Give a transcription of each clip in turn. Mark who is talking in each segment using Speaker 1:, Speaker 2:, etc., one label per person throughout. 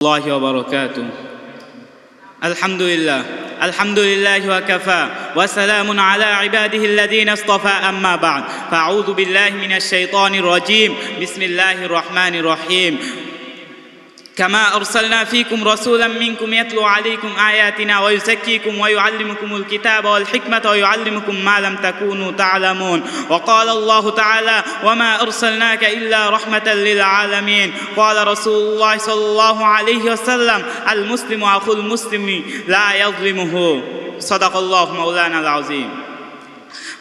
Speaker 1: الله وبركاته. الحمد لله وكفى وسلام على عباده الذين اصطفى. أما بعد فأعوذ بالله من الشيطان الرجيم. بسم الله الرحمن الرحيم. كما أرسلنا فيكم رسولا منكم يتلو عليكم آياتنا ويزكيكم ويعلمكم الكتاب والحكمة ويعلمكم ما لم تكونوا تعلمون. وقال الله تعالى: وما أرسلناك إلا رحمة للعالمين. قال رسول الله صلى الله عليه وسلم: المسلم أخو المسلم لا يظلمه. صدق الله مولانا العظيم.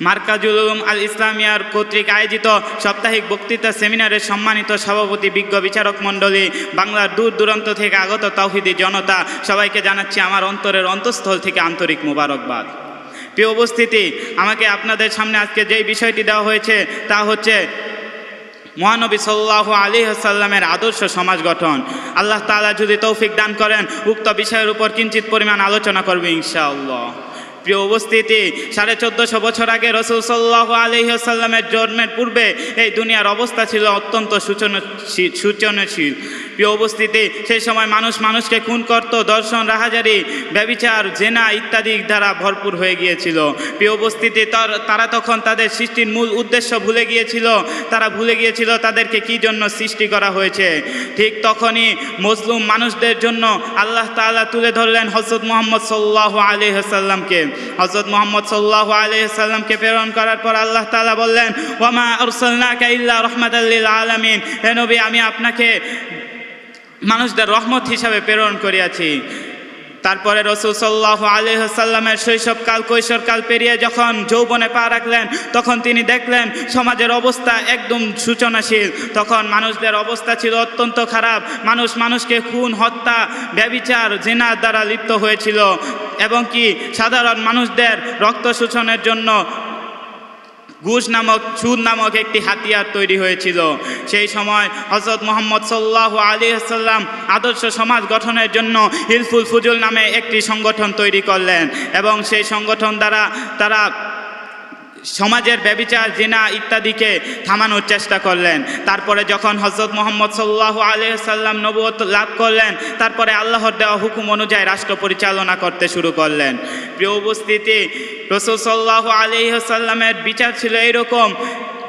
Speaker 1: মার্কাজুল উলুম আল ইসলামিয়ার কর্তৃক আয়োজিত সাপ্তাহিক বক্তৃতা সেমিনারের সম্মানিত সভাপতি, বিজ্ঞ বিচারক মণ্ডলী, বাংলার দূর দূরান্ত থেকে আগত তাওহীদি জনতা, সবাইকে জানাচ্ছি আমার অন্তরের অন্তঃস্থল থেকে আন্তরিক মোবারকবাদ। প্রিয় উপস্থিতি, আমাকে আপনাদের সামনে আজকে যেই বিষয়টি দেওয়া হয়েছে তা হচ্ছে মহানবী সাল্লাল্লাহু আলাইহি ওয়াসাল্লামের আদর্শ সমাজ গঠন। আল্লাহ তাআলা যদি তৌফিক দান করেন, উক্ত বিষয়ের উপর কিঞ্চিত পরিমাণ আলোচনা করবে ইনশাআল্লাহ। প্রিয় উপস্থিতি, 1450 বছর আগে রাসূল সাল্লাল্লাহু আলাইহি ওয়াসাল্লামের জন্মের পূর্বে এই দুনিয়ার অবস্থা ছিল অত্যন্ত শোচনীয়। প্রিয় উপস্থিতি, সেই সময় মানুষ মানুষকে খুন করত, দর্শন, রাহাজারি, ব্যভিচার, জেনা ইত্যাদি দ্বারা ভরপুর হয়ে গিয়েছিল। প্রিয় উপস্থিতি, তারা তখন তাদের সৃষ্টির মূল উদ্দেশ্য ভুলে গিয়েছিল। তারা ভুলে গিয়েছিল তাদেরকে কি জন্য সৃষ্টি করা হয়েছে। ঠিক তখনই মজলুম মানুষদের জন্য আল্লাহ তাআলা তুলে ধরলেন হযরত মুহাম্মদ সাল্লাল্লাহু আলাইহি ওয়াসাল্লামকে। হযরত মুহাম্মদ সাল্লাল্লাহু আলাইহি ওয়াসাল্লামকে প্রেরণ করার পর আল্লাহ তাআলা বললেন: ওয়ামা আরসালনাকা ইল্লা রাহমাতাল লিল আলামিন। হে নবী, আমি আপনাকে মানুষদের রহমত হিসাবে প্রেরণ করিয়াছি। তারপরে রাসূল সাল্লাল্লাহু আলাইহি ওয়াসাল্লামের শৈশবকাল, কৈশোরকাল পেরিয়ে যখন যৌবনে পা রাখলেন, তখন তিনি দেখলেন সমাজের অবস্থা একদম সূচনাশীল। তখন মানুষদের অবস্থা ছিল অত্যন্ত খারাপ। মানুষ মানুষকে খুন, হত্যা, ব্যভিচার, জিনার দ্বারা লিপ্ত হয়েছিল এবং কি সাধারণ মানুষদের রক্ত শোষণের জন্য সুদ নামক একটি হাতিয়ার তৈরি হয়েছিল। সেই সময় হযরত মুহাম্মদ সাল্লাল্লাহু আলাইহি ওয়াসাল্লাম আদর্শ সমাজ গঠনের জন্য হিলফুল ফুজুল নামে একটি সংগঠন তৈরি করলেন এবং সেই সংগঠন দ্বারা তারা সমাজের ব্যভিচার, জিনা ইত্যাদিকে থামানোর চেষ্টা করলেন। তারপরে যখন হযরত মুহাম্মদ সাল্লাল্লাহু আলাইহি ওয়াসাল্লাম নবুয়ত লাভ করলেন, তারপরে আল্লাহর দেওয়া হুকুম অনুযায়ী রাষ্ট্র পরিচালনা করতে শুরু করলেন। প্রিয় উপস্থিতি, রাসূল সাল্লাল্লাহু আলাইহি ওয়াসাল্লামের বিচার ছিল এরকম।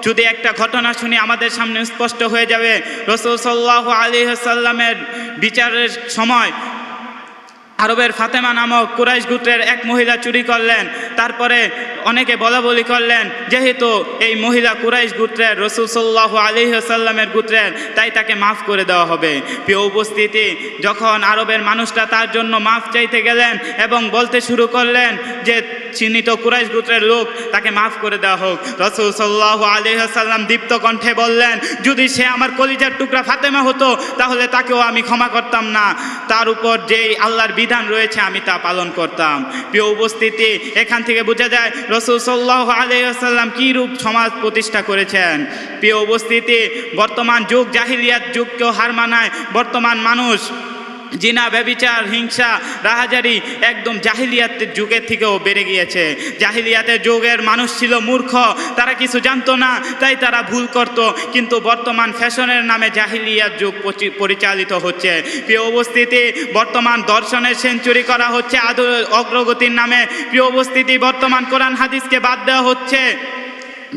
Speaker 1: যদি একটা ঘটনা শুনি আমাদের সামনে স্পষ্ট হয়ে যাবে। রাসূল সাল্লাল্লাহু আলাইহি ওয়াসাল্লামের বিচারের সময় আরবের ফাতেমা নামক কুরাইশ গোত্রের এক মহিলা চুরি করলেন। তারপরে অনেকে বলাবলি করলেন যেহেতু এই মহিলা কুরাইশ গোত্রের, রাসূল সাল্লাল্লাহু আলাইহি ওয়াসাল্লামের গোত্রের, তাই তাকে মাফ করে দেওয়া হবে। প্রিয় উপস্থিতি, যখন আরবের মানুষরা তার জন্য মাফ চাইতে গেলেন এবং বলতে শুরু করলেন যে চিহ্নিত কুরাইশ গোত্রের লোক, তাকে মাফ করে দেওয়া হোক, রাসূল সাল্লাল্লাহু আলাইহি ওয়াসাল্লাম দীপ্ত কণ্ঠে বললেন, যদি সে আমার কলিজার টুকরা ফাতেমা হতো তাহলে তাকেও আমি ক্ষমা করতাম না। তার উপর যেই আল্লাহর বিধান রয়েছে আমি তা পালন করতাম। প্রিয় উপস্থিতি, এখান থেকে বোঝা যায় রাসূল সাল্লাল্লাহু আলাইহি ওয়াসাল্লাম কী রূপ সমাজ প্রতিষ্ঠা করেছেন। প্রিয় উপস্থিতি, বর্তমান যুগ জাহিলিয়াত যুগকেও হার মানায়। বর্তমান মানুষ জিনা, ব্যভিচার, হিংসা, রাহাজারি একদম জাহিলিয়াতের যুগের থেকেও বেড়ে গিয়েছে। জাহিলিয়াতের যুগের মানুষ ছিল মূর্খ, তারা কিছু জানতো না, তাই তারা ভুল করত। কিন্তু বর্তমান ফ্যাশনের নামে জাহিলিয়াত যুগ পরিচালিত হচ্ছে। প্রিয় উপস্থিতি, বর্তমান দর্শনের সেঞ্চুরি করা হচ্ছে অগ্রগতির নামে। প্রিয় উপস্থিতি, বর্তমান কোরআন হাদিসকে বাদ দেওয়া হচ্ছে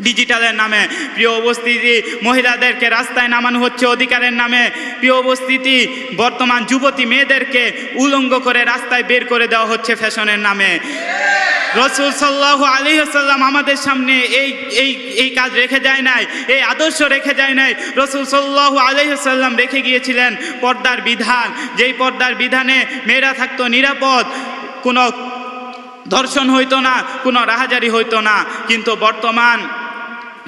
Speaker 1: ডিজিটালের নামে। প্রিয় উপস্থিতি, মহিলাদেরকে রাস্তায় নামানো হচ্ছে অধিকারের নামে। প্রিয় উপস্থিতি, বর্তমান যুবতী মেয়েদেরকে উলঙ্গ করে রাস্তায় বের করে দেওয়া হচ্ছে ফ্যাশনের নামে। রাসূল সাল্লাল্লাহু আলাইহি ওয়াসাল্লাম আমাদের সামনে এই কাজ রেখে যায় নাই, এই আদর্শ রেখে যায় নাই। রাসূল সাল্লাল্লাহু আলাইহি ওয়াসাল্লাম রেখে গিয়েছিলেন পর্দার বিধান, যেই পর্দার বিধানে মেয়েরা থাকতো নিরাপদ, কোনো ধর্ষণ হইতো না, কোনো রাহাজারি হইতো না। কিন্তু বর্তমান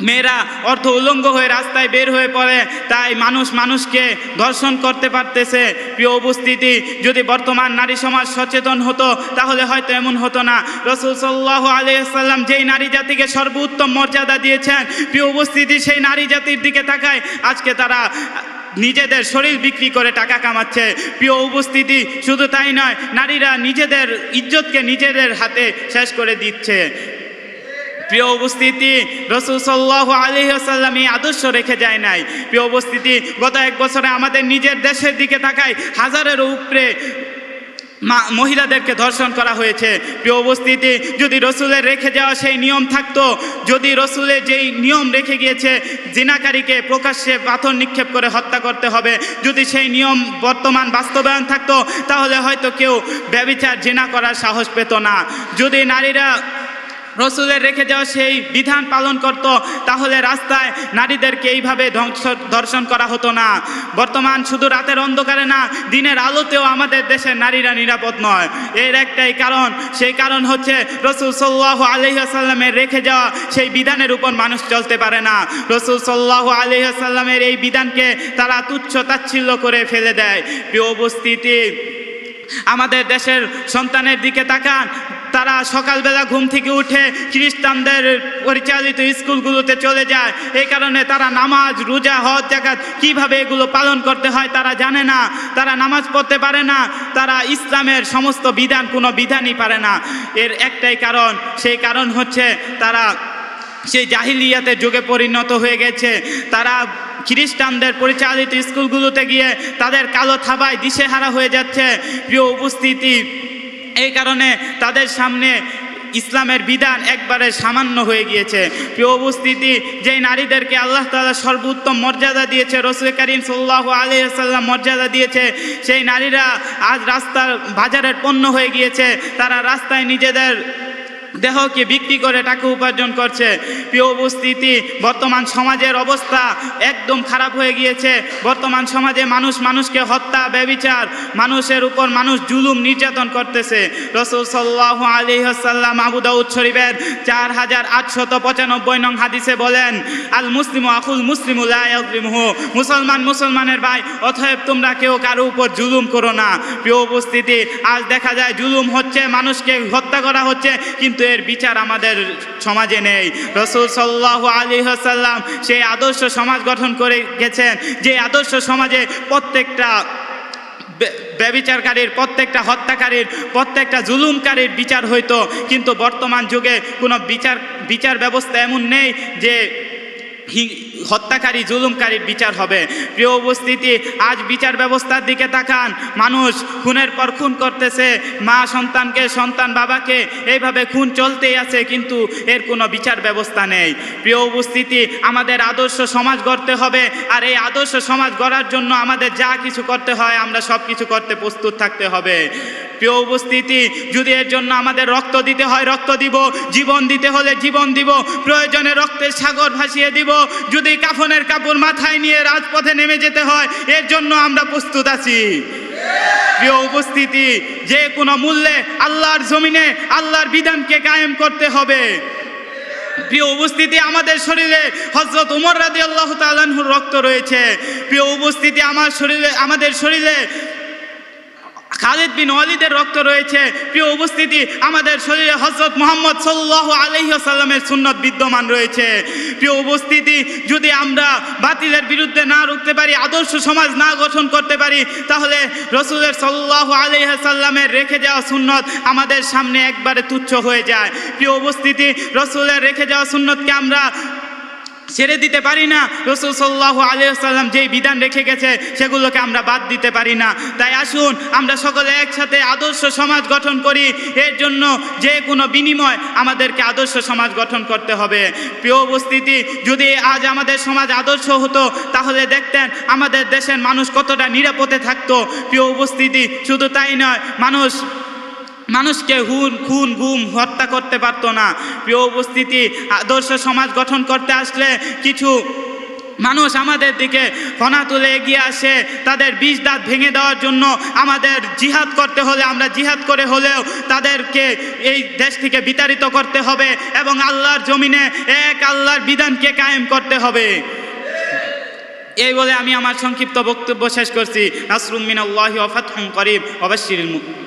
Speaker 1: মেয়েরা অর্থ উলঙ্গ হয়ে রাস্তায় বের হয়ে পড়ে, তাই মানুষ মানুষকে ধর্ষণ করতে পারতেছে। প্রিয় উপস্থিতি, যদি বর্তমান নারী সমাজ সচেতন হতো তাহলে হয়তো এমন হতো না। রাসূল সাল্লাল্লাহু আলাইহি ওয়াসাল্লাম যেই নারী জাতিকে সর্বোত্তম মর্যাদা দিয়েছেন, প্রিয় উপস্থিতি, সেই নারী জাতির দিকে তাকায় আজকে তারা নিজেদের শরীর বিক্রি করে টাকা কামাচ্ছে। প্রিয় উপস্থিতি, শুধু তাই নয়, নারীরা নিজেদের ইজ্জতকে নিজেদের হাতে শেষ করে দিচ্ছে। প্রিয় উপস্থিতি, রাসূল সাল্লাল্লাহু আলাইহি ওয়াসাল্লাম এই আদর্শ রেখে যায় নাই। প্রিয় উপস্থিতি, গত এক বছরে আমাদের নিজের দেশের দিকে তাকাই হাজারেরও উপরে মহিলাদেরকে ধর্ষণ করা হয়েছে। প্রিয় উপস্থিতি, যদি রসুলের রেখে যাওয়া সেই নিয়ম থাকতো, যদি রসুলের যেই নিয়ম রেখে গিয়েছে জিনাকারীকে প্রকাশ্যে পাথর নিক্ষেপ করে হত্যা করতে হবে, যদি সেই নিয়ম বর্তমান বাস্তবায়ন থাকতো, তাহলে হয়তো কেউ ব্যভিচার জিনা করার সাহস পেত না। যদি নারীরা রসুলের রেখে যাওয়া সেই বিধান পালন করত, তাহলে রাস্তায় নারীদেরকে এইভাবে ধর্ষণ করা হতো না। বর্তমান শুধু রাতের অন্ধকারে না, দিনের আলোতেও আমাদের দেশের নারীরা নিরাপদ নয়। এর একটাই কারণ, সেই কারণ হচ্ছে রাসূল সাল্লাল্লাহু আলাইহি ওয়াসাল্লামের রেখে যাওয়া সেই বিধানের উপর মানুষ চলতে পারে না। রাসূল সাল্লাল্লাহু আলাইহি ওয়াসাল্লামের এই বিধানকে তারা তুচ্ছ তাচ্ছিল্য করে ফেলে দেয়। প্রিয় উপস্থিতি, আমাদের দেশের সন্তানের দিকে তাকান, তারা সকালবেলা ঘুম থেকে উঠে খ্রিস্টানদের পরিচালিত স্কুলগুলোতে চলে যায়। এই কারণে তারা নামাজ, রোজা, হজ, যাকাত কিভাবে এগুলো পালন করতে হয় তারা জানে না। তারা নামাজ পড়তে পারে না, তারা ইসলামের সমস্ত বিধান কোনো বিধানই পারে না। এর একটাই কারণ, সেই কারণ হচ্ছে তারা সেই জাহিলিয়াতের যুগে পরিণত হয়ে গেছে। তারা খ্রিস্টানদের পরিচালিত স্কুলগুলোতে গিয়ে তাদের কালো থাবায় দিশেহারা হয়ে যাচ্ছে। প্রিয় উপস্থিতি, এই কারণে তাদের সামনে ইসলামের বিধান একবারে সামান্য হয়ে গিয়েছে। প্রিয় উপস্থিতি, যেই নারীদেরকে আল্লাহ তাআলা সর্বোত্তম মর্যাদা দিয়েছে, রাসূল করিম সাল্লাল্লাহু আলাইহি ওয়াসাল্লাম মর্যাদা দিয়েছে, সেই নারীরা আজ রাস্তার বাজারের পণ্য হয়ে গিয়েছে। তারা রাস্তায় নিজেদের দেহকে বিক্রি করে টাকা উপার্জন করছে। প্রিয় উপস্থিতি, বর্তমান সমাজের অবস্থা একদম খারাপ হয়ে গিয়েছে। বর্তমান সমাজে মানুষ মানুষকে হত্যা, ব্যভিচার, মানুষের উপর মানুষ জুলুম নির্যাতন করতেছে। রাসূল সাল্লাল্লাহু আলাইহি ওয়াসাল্লাম আবু দাউদ শরীফের 4895 নং হাদিসে বলেন, আল মুসলিমু আখুল মুসলিমু লা ইয়াযলিমুহু, মুসলমান মুসলমানের ভাই, অতএব তোমরা কেউ কারো উপর জুলুম করো না। প্রিয় উপস্থিতি, আজ দেখা যায় জুলুম হচ্ছে, মানুষকে হত্যা করা হচ্ছে, কিন্তু এর বিচার আমাদের সমাজে নেই। রাসূল সাল্লাল্লাহু আলাইহি ওয়াসাল্লাম সেই আদর্শ সমাজ গঠন করে গেছেন, যে আদর্শ সমাজে প্রত্যেকটা ব্যভিচারকারীর, প্রত্যেকটা হত্যাকারীর, প্রত্যেকটা জুলুমকারীর বিচার হইতো। কিন্তু বর্তমান যুগে কোনো বিচার ব্যবস্থা এমন নেই যে হত্যাকারী, জুলুমকারীর বিচার হবে। প্রিয় উপস্থিতি, আজ বিচার ব্যবস্থার দিকে তাকান, মানুষ খুনের পর খুন করতেছে, মা সন্তানকে, সন্তান বাবাকে, এইভাবে খুন চলতেই আছে, কিন্তু এর কোনো বিচার ব্যবস্থা নেই। প্রিয় উপস্থিতি, আমাদের আদর্শ সমাজ গড়তে হবে, আর এই আদর্শ সমাজ গড়ার জন্য আমাদের যা কিছু করতে হয় আমরা সব কিছু করতে প্রস্তুত থাকতে হবে। প্রিয় উপস্থিতি, যদি এর জন্য আমাদের রক্ত দিতে হয় রক্ত দিব, জীবন দিতে হলে জীবন দিব, প্রয়োজনে রক্তের সাগর ভাসিয়ে দিব, যদি কাফনের কাপড় মাথায় নিয়ে রাজপথে নেমে যেতে হয় এর জন্য আমরা প্রস্তুত আছি। প্রিয় উপস্থিতি, যে কোনো মূল্যে আল্লাহর জমিনে আল্লাহর বিধানকে কায়েম করতে হবে। প্রিয় উপস্থিতি, আমাদের শরীরে হযরত ওমর রাদিয়াল্লাহু তাআলা আনহুর রক্ত রয়েছে। প্রিয় উপস্থিতি, আমাদের শরীরে খালিদ বিন ওয়ালিদের রক্ত রয়েছে। প্রিয় উপস্থিতি, আমাদের শরীরে হযরত মুহাম্মদ সাল্লাল্লাহু আলাইহি ওয়াসাল্লামের সুন্নাত বিদ্যমান রয়েছে। প্রিয় উপস্থিতি, যদি আমরা বাতিলের বিরুদ্ধে না রুখতে পারি, আদর্শ সমাজ না গঠন করতে পারি, তাহলে রাসূলের সাল্লাল্লাহু আলাইহি ওয়াসাল্লামের রেখে যাওয়া সুন্নাত আমাদের সামনে একবারে তুচ্ছ হয়ে যায়। প্রিয় উপস্থিতি, রাসূলের রেখে যাওয়া সুন্নাতকে আমরা ছেড়ে দিতে পারি না। রাসূল সাল্লাল্লাহু আলাইহি ওয়াসাল্লাম যেই বিধান রেখে গেছে সেগুলোকে আমরা বাদ দিতে পারি না। তাই আসুন আমরা সকলে একসাথে আদর্শ সমাজ গঠন করি। এর জন্য যে কোনো বিনিময় আমাদেরকে আদর্শ সমাজ গঠন করতে হবে। প্রিয় উপস্থিতি, যদি আজ আমাদের সমাজ আদর্শ হতো তাহলে দেখতেন আমাদের দেশের মানুষ কতটা নিরাপদে থাকতো। প্রিয় উপস্থিতি, শুধু তাই নয়, মানুষকে খুন গুম হত্যা করতে পারতো না। প্রিয় উপস্থিতি, আদর্শ সমাজ গঠন করতে আসলে কিছু মানুষ আমাদের দিকে ফনা তুলে এগিয়ে আসে, তাদের বিষ দাঁত ভেঙে দেওয়ার জন্য আমাদের জিহাদ করতে হলে আমরা জিহাদ করে হলেও তাদেরকে এই দেশ থেকে বিতাড়িত করতে হবে এবং আল্লাহর জমিনে এক আল্লাহর বিধানকে কায়েম করতে হবে। এই বলে আমি আমার সংক্ষিপ্ত বক্তব্য শেষ করছি। নাসরুম মিনাল্লাহি ওয়া ফাতহুন করিব ওয়া বাশশিরিল মুমিনিন।